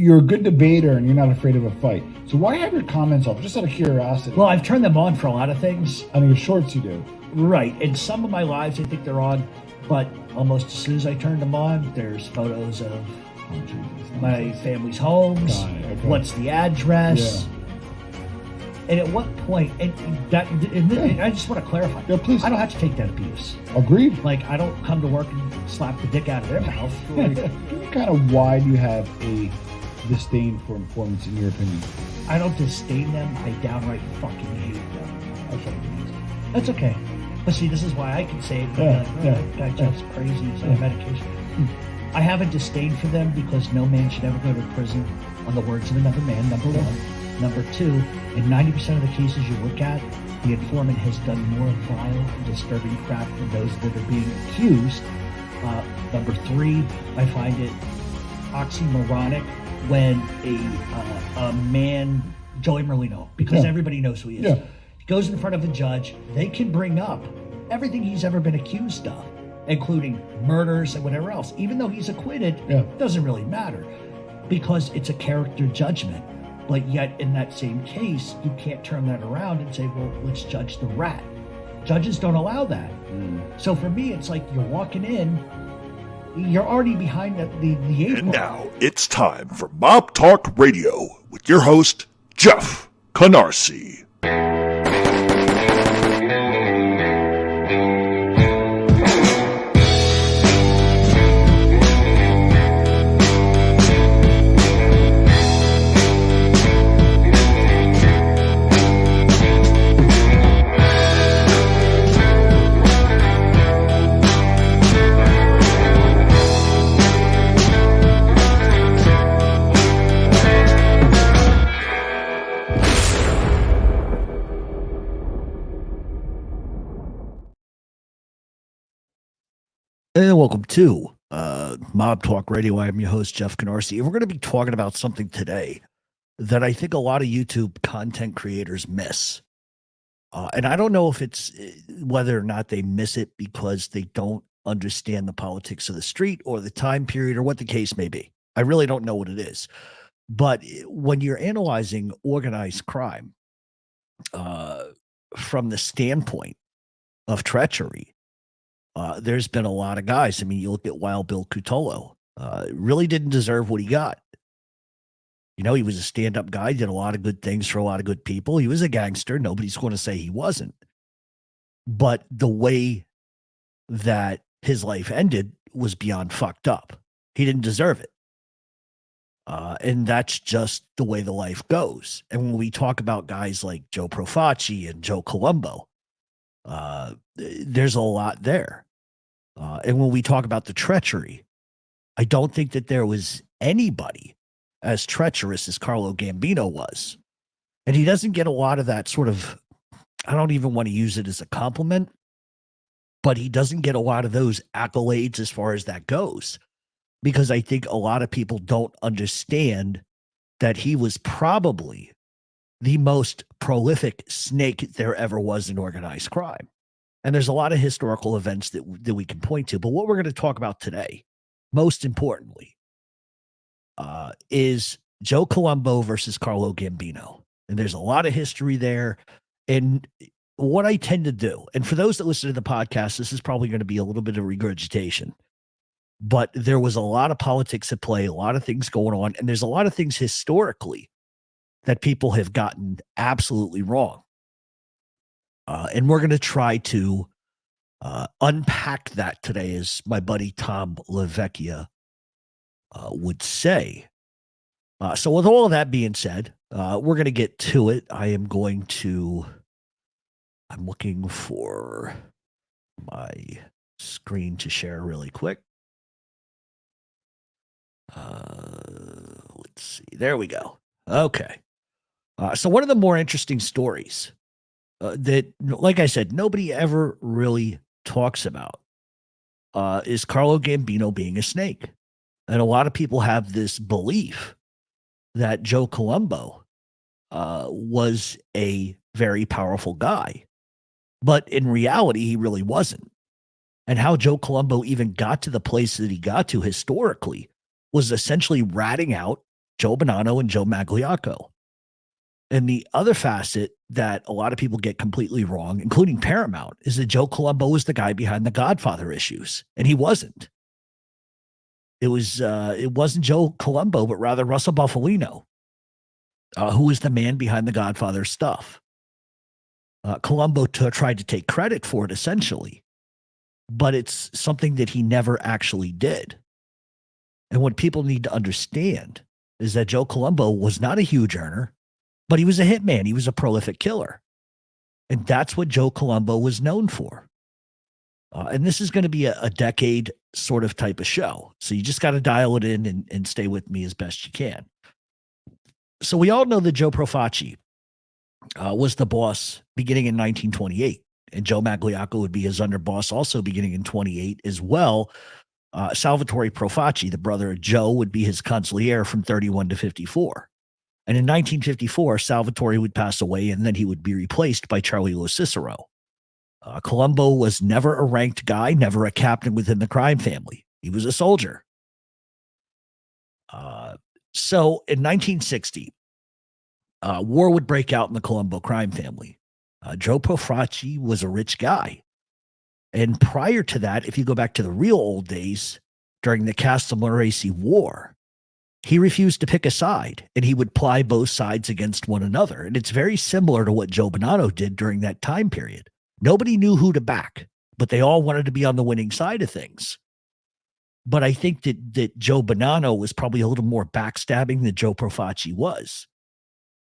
you're a good debater and you're not afraid of a fight. So why have your comments off? Just out of curiosity. Well, I've turned them on for a lot of things. On your shorts, you do. Right. In some of my lives, I think they're on, but almost as soon as I turn them on, there's photos of my family's homes. Okay. What's the address? Yeah. And at what point, and I just want to clarify. Yeah, please. I don't have to take that abuse. Agreed. Like, I don't come to work and slap the dick out of their mouth. Like, kind of why do you have a disdain for informants, in your opinion? I don't disdain them. I downright fucking hate them. That's okay. But see, this is why I can say it. That guy just crazy. He's on medication. I have a disdain for them because no man should ever go to prison on the words of another man, number one. Number two, in 90% of the cases you look at, the informant has done more vile and disturbing crap than those that are being accused. Number three, I find it oxymoronic when a man, Joey Merlino, because everybody knows who he is, he goes in front of a judge, they can bring up everything he's ever been accused of, including murders and whatever else. Even though he's acquitted, it doesn't really matter because it's a character judgment. But yet in that same case, you can't turn that around and say, well, let's judge the rat. Judges don't allow that. So for me, it's like you're walking in, you're already behind the eight And ball. now it's time for Mob Talk Radio with your host, Jeff Canarsie. And welcome to Mob Talk Radio. I'm your host, Jeff Canarsie. And we're going to be talking about something today that I think a lot of YouTube content creators miss. And I don't know if it's whether or not they miss it because they don't understand the politics of the street or the time period or what the case may be. I really don't know what it is. But when you're analyzing organized crime from the standpoint of treachery, there's been a lot of guys. I mean, you look at Wild Bill Cutolo, really didn't deserve what he got. You know, he was a stand-up guy, did a lot of good things for a lot of good people. He was a gangster. Nobody's going to say he wasn't. But the way that his life ended was beyond fucked up. He didn't deserve it. And that's just the way the life goes. And when we talk about guys like Joe Profaci and Joe Colombo, there's a lot there. And when we talk about the treachery, I don't think that there was anybody as treacherous as Carlo Gambino was. And he doesn't get a lot of that sort of, I don't even want to use it as a compliment, but he doesn't get a lot of those accolades as far as that goes. Because I think a lot of people don't understand that he was probably the most prolific snake there ever was in organized crime. And there's a lot of historical events that we can point to. But what we're going to talk about today, most importantly, is Joe Colombo versus Carlo Gambino. And there's a lot of history there. And what I tend to do, and for those that listen to the podcast, this is probably going to be a little bit of regurgitation. But there was a lot of politics at play, a lot of things going on. And there's a lot of things historically that people have gotten absolutely wrong. And we're going to try to unpack that today, as my buddy Tom LaVecchia would say. So with all of that being said, we're going to get to it. I'm looking for my screen to share really quick. Let's see. There we go. Okay. So one of the more interesting stories that, like I said, nobody ever really talks about is Carlo Gambino being a snake. And a lot of people have this belief that Joe Colombo was a very powerful guy. But in reality, he really wasn't. And how Joe Colombo even got to the place that he got to historically was essentially ratting out Joe Bonanno and Joe Magliocco. And the other facet that a lot of people get completely wrong, including Paramount, is that Joe Colombo was the guy behind the Godfather issues, and he wasn't. It wasn't Joe Colombo, but rather Russell Bufalino, who was the man behind the Godfather stuff. Colombo tried to take credit for it, essentially, but it's something that he never actually did. And what people need to understand is that Joe Colombo was not a huge earner, but he was a hitman. He was a prolific killer. And that's what Joe Colombo was known for. And this is going to be a decade sort of type of show. So you just got to dial it in and stay with me as best you can. So we all know that Joe Profaci was the boss beginning in 1928. And Joe Magliocco would be his underboss also beginning in 28 as well. Salvatore Profaci, the brother of Joe, would be his consigliere from 31 to 54. And in 1954, Salvatore would pass away, and then he would be replaced by Charlie Lo Cicero. Columbo was never a ranked guy, never a captain within the crime family. He was a soldier. So in 1960, war would break out in the Colombo crime family. Joe Profaci was a rich guy. And prior to that, if you go back to the real old days, during the Castellammarese War, he refused to pick a side, and he would ply both sides against one another. And it's very similar to what Joe Bonanno did during that time period. Nobody knew who to back, but they all wanted to be on the winning side of things. But I think that Joe Bonanno was probably a little more backstabbing than Joe Profaci was.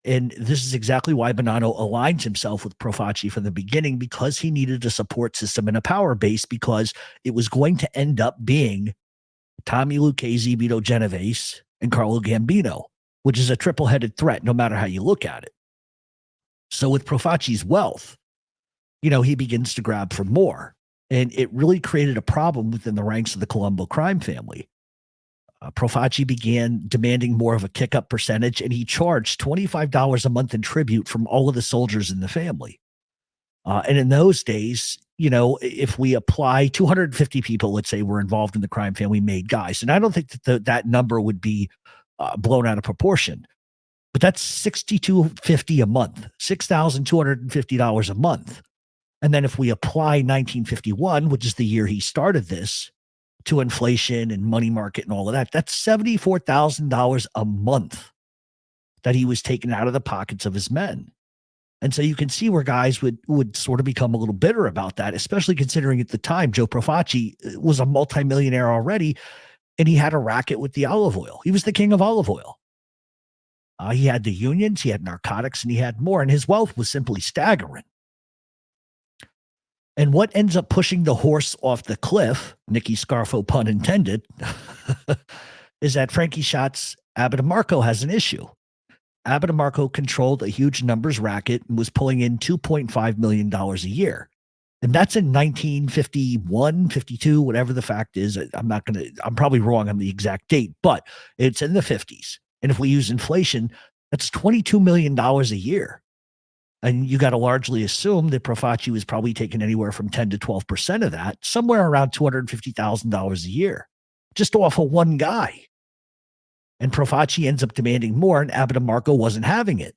And this is exactly why Bonanno aligns himself with Profaci from the beginning, because he needed a support system and a power base, because it was going to end up being Tommy Lucchese, Vito Genovese, and Carlo Gambino, which is a triple-headed threat no matter how you look at it. So with Profaci's wealth, he begins to grab for more. And it really created a problem within the ranks of the Colombo crime family. Profaci began demanding more of a kick-up percentage, and he charged $25 a month in tribute from all of the soldiers in the family. And in those days, if we apply 250 people, let's say, were involved in the crime family, made guys. And I don't think that that number would be blown out of proportion, but that's $6,250 a month, $6,250 a month. And then if we apply 1951, which is the year he started this, to inflation and money market and all of that, that's $74,000 a month that he was taking out of the pockets of his men. And so you can see where guys would sort of become a little bitter about that, especially considering at the time Joe Profaci was a multimillionaire already, and he had a racket with the olive oil. He was the king of olive oil. He had the unions, he had narcotics, and he had more, and his wealth was simply staggering. And what ends up pushing the horse off the cliff, Nicky Scarfo pun intended, is that Frankie Scott's Abitamarco has an issue. Abitamarco controlled a huge numbers racket and was pulling in $2.5 million a year. And that's in 1951, 52, whatever the fact is. I'm probably wrong on the exact date, but it's in the 50s. And if we use inflation, that's $22 million a year. And you got to largely assume that Profaci was probably taking anywhere from 10 to 12% of that, somewhere around $250,000 a year, just off of one guy. And Profaci ends up demanding more, and Abitamarco wasn't having it.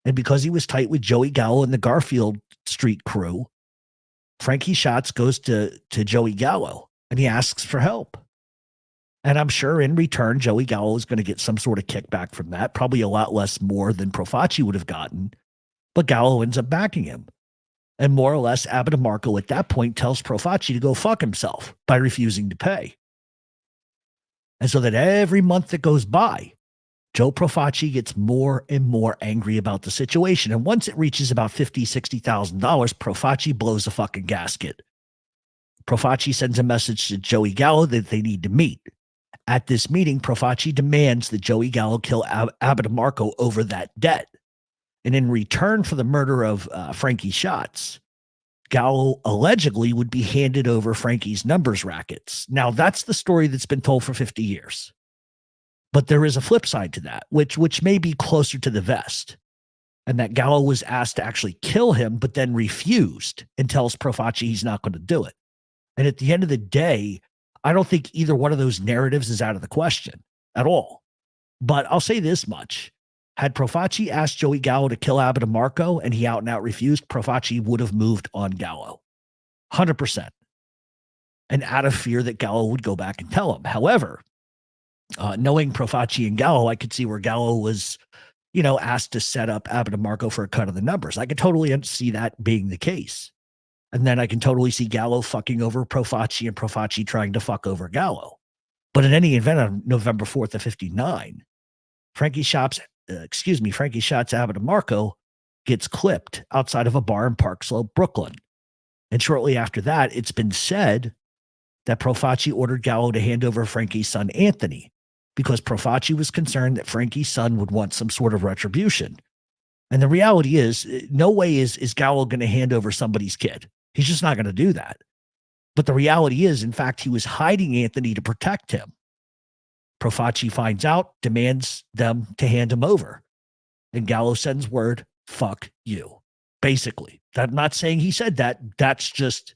And because he was tight with Joey Gallo and the Garfield Street crew, Frankie Schatz goes to Joey Gallo, and he asks for help. And I'm sure in return, Joey Gallo is going to get some sort of kickback from that, probably a lot less more than Profaci would have gotten. But Gallo ends up backing him. And more or less, Abitamarco at that point tells Profaci to go fuck himself by refusing to pay. And so that every month that goes by, Joe Profaci gets more and more angry about the situation. And once it reaches about $50,000, $60,000, Profaci blows a fucking gasket. Profaci sends a message to Joey Gallo that they need to meet. At this meeting, Profaci demands that Joey Gallo kill Abitamarco over that debt. And in return for the murder of Frankie Schatz, Gallo allegedly would be handed over Frankie's numbers rackets. Now, that's the story that's been told for 50 years. But there is a flip side to that, which may be closer to the vest. And that Gallo was asked to actually kill him, but then refused and tells Profaci he's not going to do it. And at the end of the day, I don't think either one of those narratives is out of the question at all. But I'll say this much. Had Profaci asked Joey Gallo to kill Abbott and Marco and he out and out refused, Profaci would have moved on Gallo. 100%. And out of fear that Gallo would go back and tell him. However, knowing Profaci and Gallo, I could see where Gallo was, asked to set up Abbott and Marco for a cut of the numbers. I could totally see that being the case. And then I can totally see Gallo fucking over Profaci and Profaci trying to fuck over Gallo. But in any event, on November 4th of 59, Frankie Shots Abbott and Marco gets clipped outside of a bar in Park Slope, Brooklyn. And shortly after that, it's been said that Profaci ordered Gallo to hand over Frankie's son, Anthony, because Profaci was concerned that Frankie's son would want some sort of retribution. And the reality is, no way is Gallo going to hand over somebody's kid. He's just not going to do that. But the reality is, in fact, he was hiding Anthony to protect him. Profaci finds out, demands them to hand him over. And Gallo sends word, fuck you. Basically. I'm not saying he said that. That's just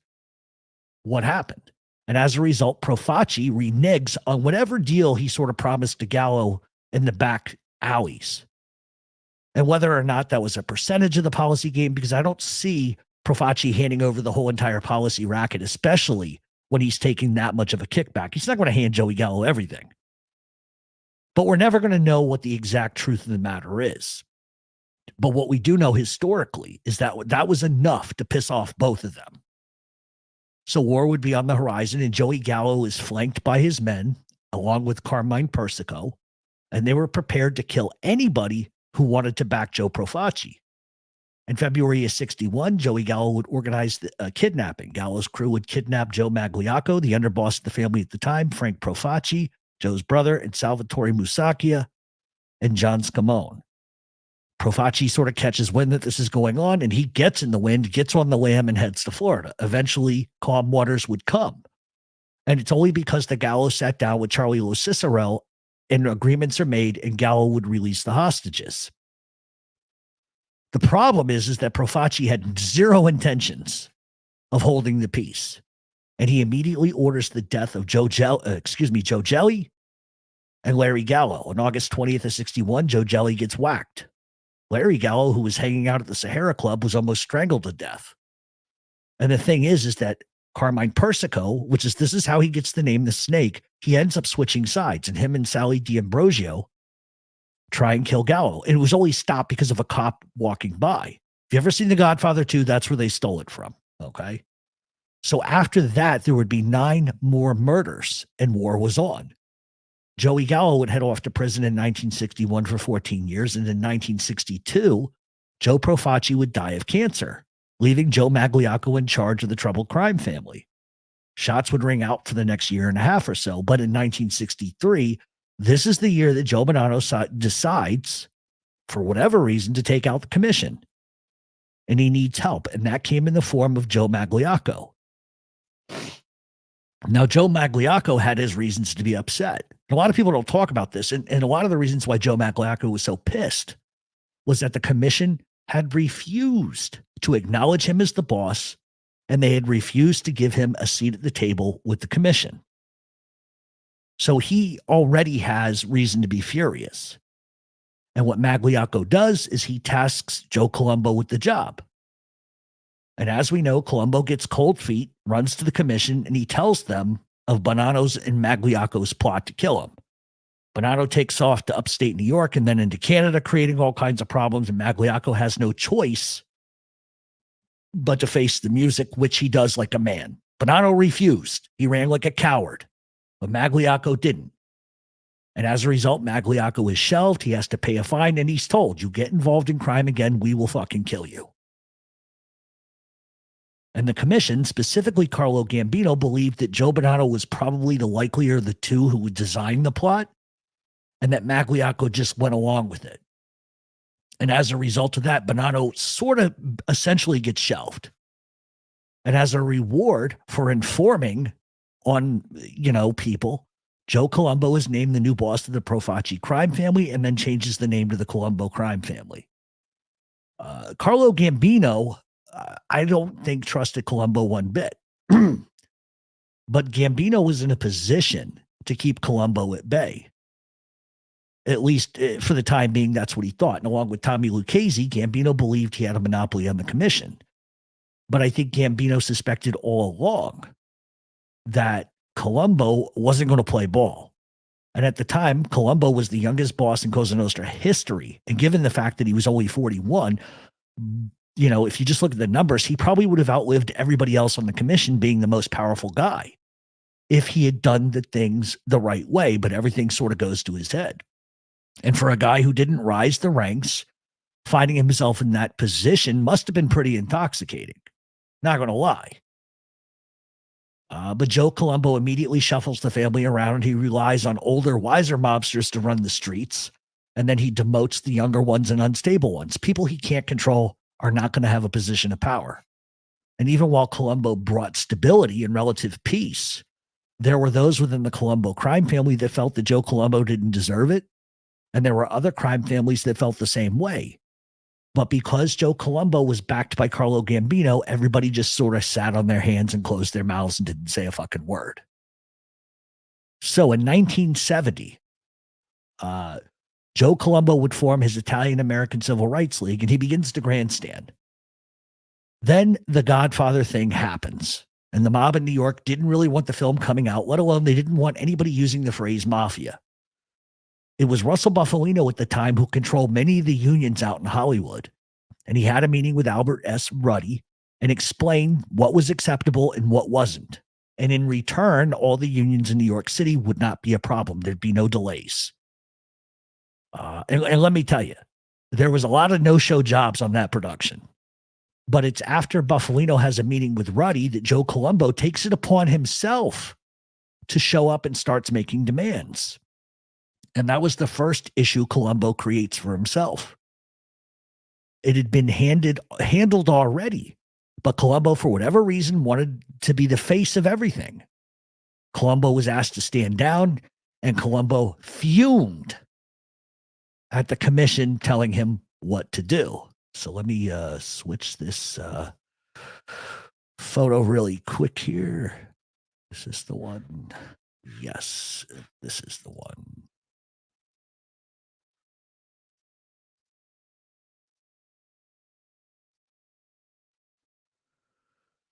what happened. And as a result, Profaci reneges on whatever deal he sort of promised to Gallo in the back alleys. And whether or not that was a percentage of the policy game, because I don't see Profaci handing over the whole entire policy racket, especially when he's taking that much of a kickback. He's not going to hand Joey Gallo everything. But we're never going to know what the exact truth of the matter is. But what we do know historically is that that was enough to piss off both of them. So war would be on the horizon, and Joey Gallo is flanked by his men, along with Carmine Persico, and they were prepared to kill anybody who wanted to back Joe Profaci. In February of 61, Joey Gallo would organize a kidnapping. Gallo's crew would kidnap Joe Magliocco, the underboss of the family at the time, Frank Profaci, Joe's brother, and Salvatore Musacchia, and John Scamone. Profaci sort of catches wind that this is going on, and he gets in the wind, gets on the lam, and heads to Florida. Eventually, calm waters would come. And it's only because the Gallo sat down with Charlie Lo Cicero and agreements are made, and Gallo would release the hostages. The problem is that Profaci had zero intentions of holding the peace. And he immediately orders the death of Joe Gelli and Larry Gallo. On August 20th of 61, Joe Gelli gets whacked. Larry Gallo, who was hanging out at the Sahara Club, was almost strangled to death. And the thing is that Carmine Persico, this is how he gets the name The Snake, he ends up switching sides, and him and Sally D'Ambrosio try and kill Gallo. And it was only stopped because of a cop walking by. If you ever seen The Godfather 2, that's where they stole it from. Okay. So after that, there would be 9 more murders, and war was on. Joey Gallo would head off to prison in 1961 for 14 years, and in 1962, Joe Profaci would die of cancer, leaving Joe Magliocco in charge of the troubled crime family. Shots would ring out for the next year and a half or so, but in 1963, this is the year that Joe Bonanno decides, for whatever reason, to take out the commission. And he needs help, and that came in the form of Joe Magliocco. Now, Joe Magliocco had his reasons to be upset. A lot of people don't talk about this, and a lot of the reasons why Joe Magliocco was so pissed was that the commission had refused to acknowledge him as the boss, and they had refused to give him a seat at the table with the commission. So he already has reason to be furious. And what Magliocco does is he tasks Joe Colombo with the job. And as we know, Columbo gets cold feet, runs to the commission, and he tells them of Bonanno's and Magliocco's plot to kill him. Bonanno takes off to upstate New York and then into Canada, creating all kinds of problems, and Magliocco has no choice but to face the music, which he does like a man. Bonanno refused. He ran like a coward, but Magliocco didn't. And as a result, Magliocco is shelved. He has to pay a fine, and he's told, you get involved in crime again, we will fucking kill you. And the commission, specifically Carlo Gambino, believed that Joe Bonanno was probably the likelier of the two who would design the plot, and that Magliocco just went along with it. And as a result of that, Bonanno sort of essentially gets shelved. And as a reward for informing on, people, Joe Colombo is named the new boss of the Profaci crime family and then changes the name to the Colombo crime family. Carlo Gambino, I don't think trusted Colombo one bit. But Gambino was in a position to keep Colombo at bay. At least for the time being, that's what he thought. And along with Tommy Lucchese, Gambino believed he had a monopoly on the commission. But I think Gambino suspected all along that Columbo wasn't going to play ball. And at the time, Columbo was the youngest boss in Cosa Nostra history. And given the fact that he was only 41, you know, if you just look at the numbers, he probably would have outlived everybody else on the commission being the most powerful guy if he had done the things the right way. But everything sort of goes to his head. And for a guy who didn't rise the ranks, finding himself in that position must have been pretty intoxicating. Not going to lie. But Joe Colombo immediately shuffles the family around, and he relies on older, wiser mobsters to run the streets. And then he demotes the younger ones and unstable ones. People he can't control are not going to have a position of power. And even while Colombo brought stability and relative peace, there were those within the Colombo crime family that felt that Joe Colombo didn't deserve it. And there were other crime families that felt the same way. But because Joe Colombo was backed by Carlo Gambino, everybody just sort of sat on their hands and closed their mouths and didn't say a fucking word. So in 1970, Joe Colombo would form his Italian-American Civil Rights League, and he begins to grandstand. Then the Godfather thing happens, and the mob in New York didn't really want the film coming out, let alone they didn't want anybody using the phrase mafia. It was Russell Bufalino at the time who controlled many of the unions out in Hollywood. And he had a meeting with Albert S. Ruddy and explained what was acceptable and what wasn't. And in return, all the unions in New York City would not be a problem. There'd be no delays. And let me tell you, there was a lot of no-show jobs on that production. But it's after Bufalino has a meeting with Ruddy that Joe Colombo takes it upon himself to show up and starts making demands. And that was the first issue Colombo creates for himself. It had been handled already, but Colombo, for whatever reason, wanted to be the face of everything. Colombo was asked to stand down, and Colombo fumed at the commission telling him what to do. So let me switch this photo really quick here. Is this the one? Yes, this is the one.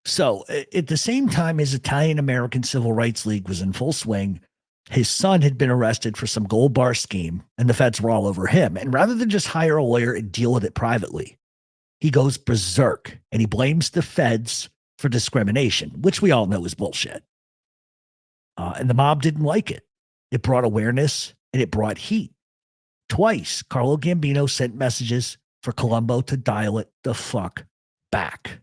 So at the same time his Italian-American Civil Rights League was in full swing, his son had been arrested for some gold bar scheme, and the feds were all over him. And rather than just hire a lawyer and deal with it privately, he goes berserk, and he blames the feds for discrimination, which we all know is bullshit. And the mob didn't like it. It brought awareness, and it brought heat. Twice, Carlo Gambino sent messages for Colombo to dial it the fuck back.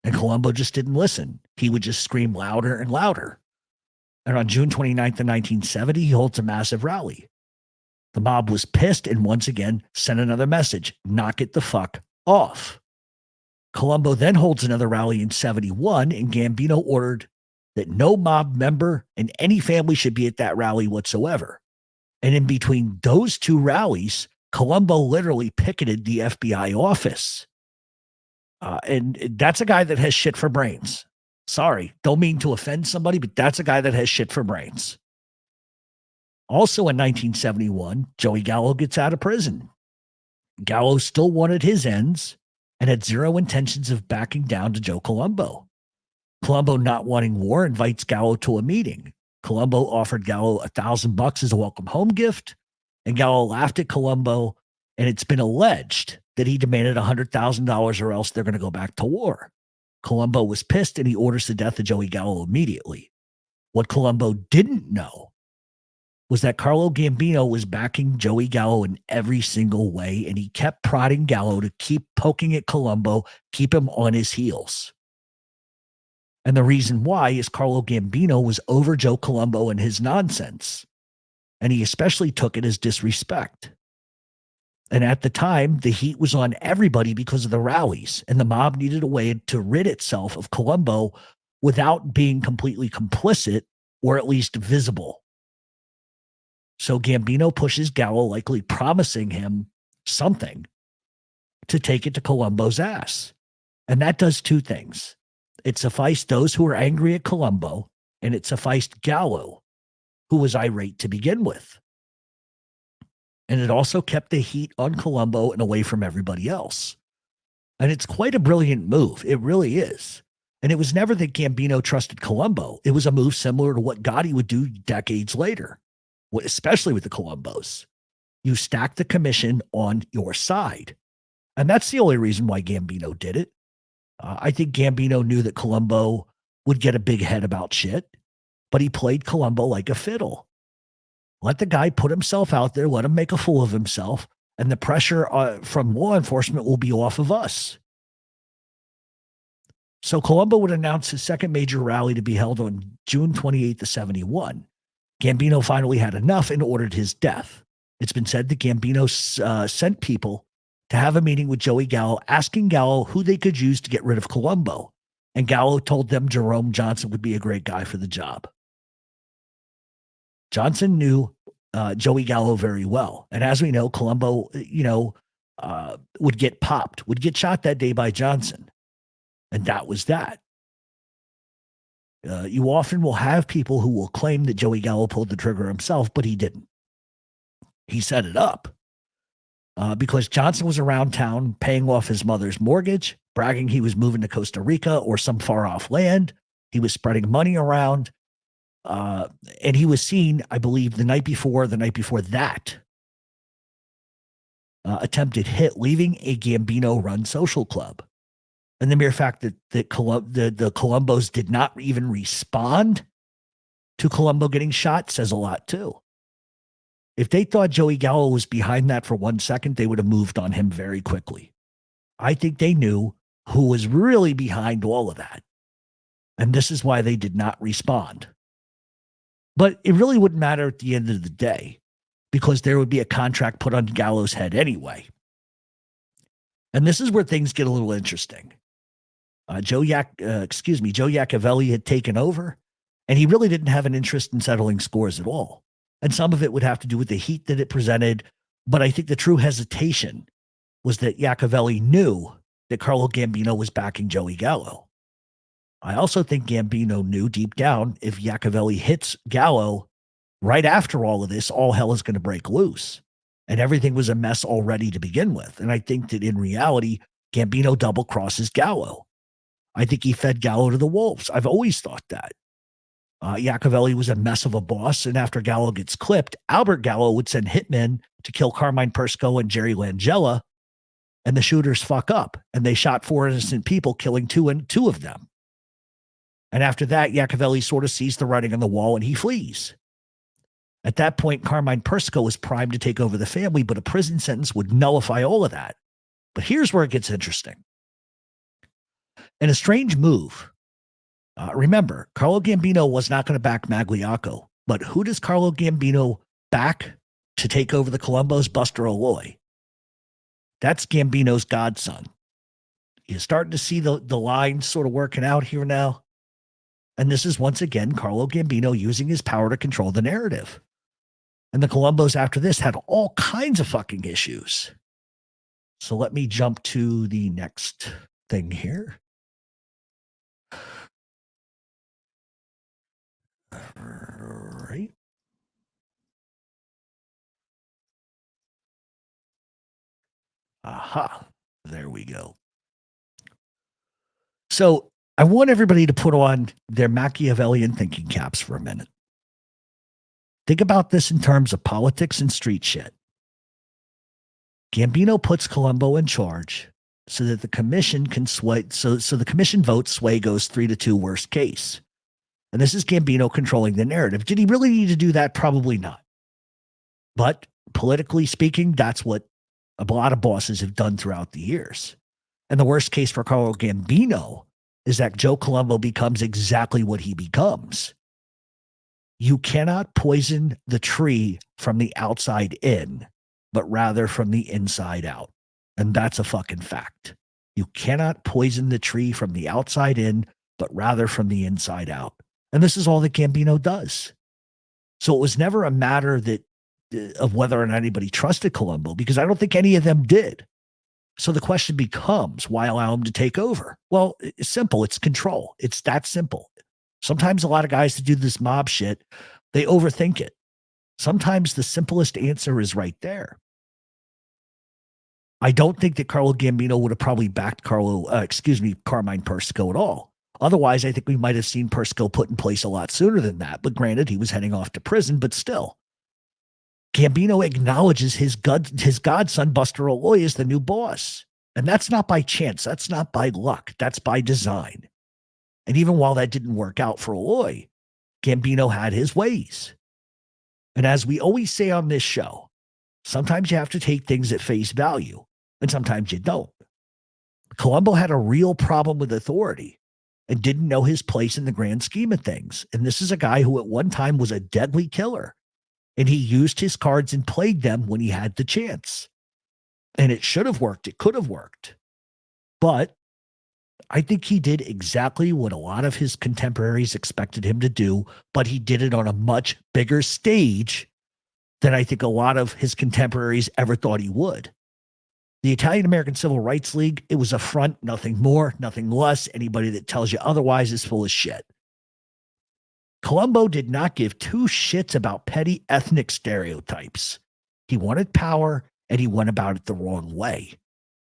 And Colombo just didn't listen. He would just scream louder and louder. And on June 29th of 1970, he holds a massive rally. The mob was pissed and once again sent another message, knock it the fuck off. Colombo then holds another rally in 71, and Gambino ordered that no mob member and any family should be at that rally whatsoever. And in between those two rallies, Colombo literally picketed the FBI office. And that's a guy that has shit for brains. Sorry, don't mean to offend somebody, but that's a guy that has shit for brains. Also in 1971, Joey Gallo gets out of prison. Gallo still wanted his ends and had zero intentions of backing down to Joe Colombo. Colombo, not wanting war, invites Gallo to a meeting. Colombo offered Gallo $1,000 as a welcome home gift, and Gallo laughed at Colombo, and it's been alleged that he demanded $100,000 or else they're going to go back to war. Colombo was pissed, and he orders the death of Joey Gallo immediately. What Colombo didn't know was that Carlo Gambino was backing Joey Gallo in every single way, and he kept prodding Gallo to keep poking at Colombo, keep him on his heels. And the reason why is Carlo Gambino was over Joe Colombo and his nonsense, and he especially took it as disrespect. And at the time, the heat was on everybody because of the rallies, and the mob needed a way to rid itself of Colombo without being completely complicit or at least visible. So Gambino pushes Gallo, likely promising him something to take it to Colombo's ass. And that does two things. It sufficed those who were angry at Colombo, and it sufficed Gallo, who was irate to begin with. And it also kept the heat on Columbo and away from everybody else. And it's quite a brilliant move. It really is. And it was never that Gambino trusted Columbo. It was a move similar to what Gotti would do decades later, especially with the Columbos. You stack the commission on your side. And that's the only reason why Gambino did it. I think Gambino knew that Columbo would get a big head about shit, but he played Columbo like a fiddle. Let the guy put himself out there, let him make a fool of himself, and the pressure from law enforcement will be off of us. So Columbo would announce his second major rally to be held on June 28th of 71. Gambino finally had enough and ordered his death. It's been said that Gambino sent people to have a meeting with Joey Gallo, asking Gallo who they could use to get rid of Columbo. And Gallo told them Jerome Johnson would be a great guy for the job. Johnson knew Joey Gallo very well. And as we know, Columbo, would get popped, would get shot that day by Johnson. And that was that. You often will have people who will claim that Joey Gallo pulled the trigger himself, but he didn't. He set it up because Johnson was around town paying off his mother's mortgage, bragging he was moving to Costa Rica or some far-off land. He was spreading money around. And he was seen, I believe, the night before that, attempted hit, leaving a Gambino-run social club. And the mere fact that the Columbos did not even respond to Columbo getting shot says a lot, too. If they thought Joey Gallo was behind that for 1 second, they would have moved on him very quickly. I think they knew who was really behind all of that. And this is why they did not respond. But it really wouldn't matter at the end of the day because there would be a contract put on Gallo's head anyway. And this is where things get a little interesting. Joe Iacovelli had taken over, and he really didn't have an interest in settling scores at all. And some of it would have to do with the heat that it presented. But I think the true hesitation was that Iacovelli knew that Carlo Gambino was backing Joey Gallo. I also think Gambino knew deep down if Iacovelli hits Gallo right after all of this, all hell is going to break loose. And everything was a mess already to begin with. And I think that in reality, Gambino double crosses Gallo. I think he fed Gallo to the wolves. I've always thought that. Iacovelli was a mess of a boss. And after Gallo gets clipped, Albert Gallo would send hitmen to kill Carmine Persco and Jerry Langella. And the shooters fuck up. And they shot 4 innocent people, killing two of them. And after that, Iacovelli sort of sees the writing on the wall and he flees. At that point, Carmine Persco was primed to take over the family, but a prison sentence would nullify all of that. But here's where it gets interesting. In a strange move, remember, Carlo Gambino was not going to back Magliocco, but who does Carlo Gambino back to take over the Columbos? Buster Alloy. That's Gambino's godson. You're starting to see the lines sort of working out here now. And this is once again Carlo Gambino using his power to control the narrative. And the Columbos after this had all kinds of fucking issues. So let me jump to the next thing here. All right. Aha. There we go. So I want everybody to put on their Machiavellian thinking caps for a minute. Think about this in terms of politics and street shit. Gambino puts Columbo in charge so that the commission can sway. So the commission vote sway goes 3-2 worst case. And this is Gambino controlling the narrative. Did he really need to do that? Probably not. But politically speaking, that's what a lot of bosses have done throughout the years. And the worst case for Carlo Gambino is that Joe Colombo becomes exactly what he becomes. You cannot poison the tree from the outside in, but rather from the inside out. And that's a fucking fact. You cannot poison the tree from the outside in, but rather from the inside out. And this is all that Gambino does. So it was never a matter of whether or not anybody trusted Columbo, because I don't think any of them did. So the question becomes, why allow him to take over? Well, it's simple. It's control. It's that simple. Sometimes a lot of guys that do this mob shit, they overthink it. Sometimes the simplest answer is right there. I don't think that Carlo Gambino would have probably backed Carmine Persico at all. Otherwise, I think we might have seen Persico put in place a lot sooner than that. But granted, he was heading off to prison, but still. Gambino acknowledges his godson, Buster Alloy, is the new boss. And that's not by chance. That's not by luck. That's by design. And even while that didn't work out for Alloy, Gambino had his ways. And as we always say on this show, sometimes you have to take things at face value, and sometimes you don't. Columbo had a real problem with authority and didn't know his place in the grand scheme of things. And this is a guy who at one time was a deadly killer, and he used his cards and played them when he had the chance. And it should have worked. It could have worked. But I think he did exactly what a lot of his contemporaries expected him to do, but he did it on a much bigger stage than I think a lot of his contemporaries ever thought he would. The Italian-American Civil Rights League, it was a front, nothing more, nothing less. Anybody that tells you otherwise is full of shit. Columbo did not give two shits about petty ethnic stereotypes. He wanted power, and he went about it the wrong way.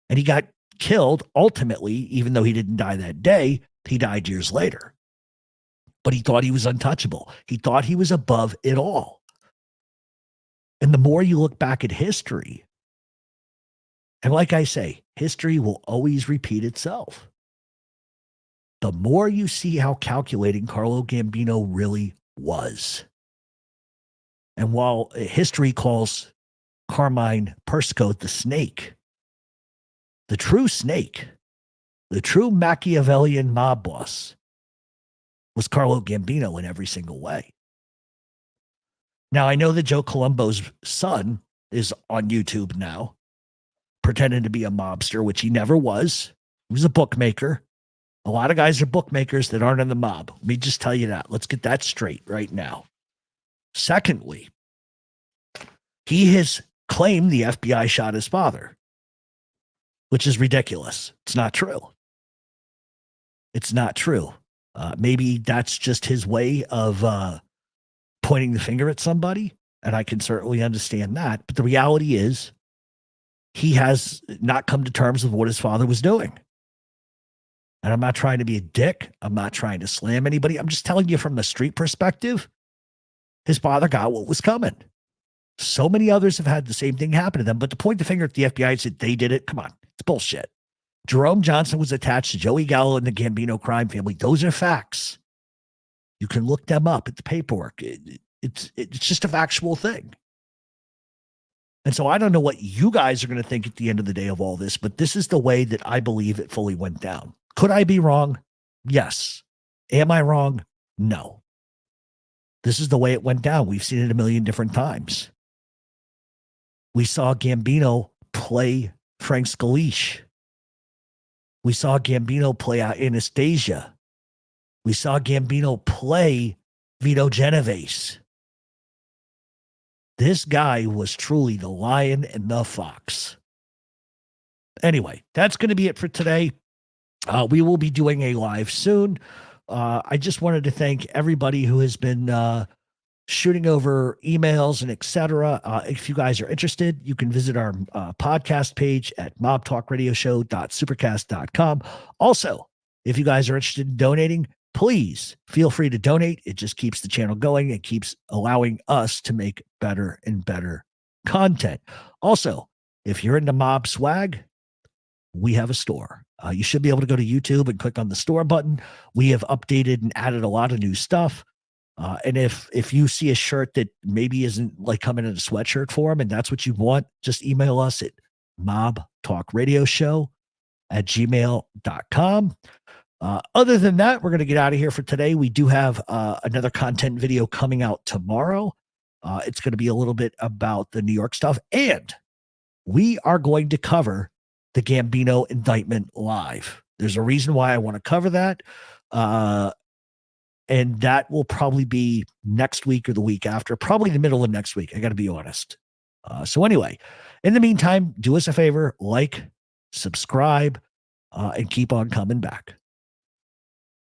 And he got killed, ultimately, even though he didn't die that day, he died years later. But he thought he was untouchable. He thought he was above it all. And the more you look back at history, and like I say, history will always repeat itself. The more you see how calculating Carlo Gambino really was. And while history calls Carmine Persico the snake, the true snake, the true Machiavellian mob boss was Carlo Gambino in every single way. Now, I know that Joe Colombo's son is on YouTube now, pretending to be a mobster, which he never was. He was a bookmaker. A lot of guys are bookmakers that aren't in the mob. Let me just tell you that. Let's get that straight right now. Secondly, he has claimed the FBI shot his father, which is ridiculous. It's not true. It's not true. Maybe that's just his way of pointing the finger at somebody, and I can certainly understand that. But the reality is he has not come to terms with what his father was doing. And I'm not trying to be a dick. I'm not trying to slam anybody. I'm just telling you from the street perspective, his father got what was coming. So many others have had the same thing happen to them. But to point the finger at the FBI and say they did it, come on, it's bullshit. Jerome Johnson was attached to Joey Gallo and the Gambino crime family. Those are facts. You can look them up at the paperwork. It's just a factual thing. And so I don't know what you guys are going to think at the end of the day of all this, but this is the way that I believe it fully went down. Could I be wrong? Yes. Am I wrong? No. This is the way it went down. We've seen it a million different times. We saw Gambino play Frank Scalish. We saw Gambino play out Anastasia. We saw Gambino play Vito Genovese. This guy was truly the lion and the fox. Anyway, that's going to be it for today. We will be doing a live soon. I just wanted to thank everybody who has been shooting over emails and etc. If you guys are interested, you can visit our podcast page at mobtalkradioshow.supercast.com. Also, if you guys are interested in donating, please feel free to donate. It just keeps the channel going. It keeps allowing us to make better and better content. Also, if you're into mob swag, we have a store. You should be able to go to YouTube and click on the store button. We have updated and added a lot of new stuff. And if you see a shirt that maybe isn't like coming in a sweatshirt form and that's what you want, just email us at mobtalkradioshow@gmail.com. Other than that, we're going to get out of here for today. We do have another content video coming out tomorrow. It's going to be a little bit about the New York stuff. And we are going to cover the Gambino indictment live. There's a reason why I want to cover that. And that will probably be next week or the week after, probably the middle of next week. I got to be honest. So anyway, in the meantime, do us a favor, like, subscribe, and keep on coming back.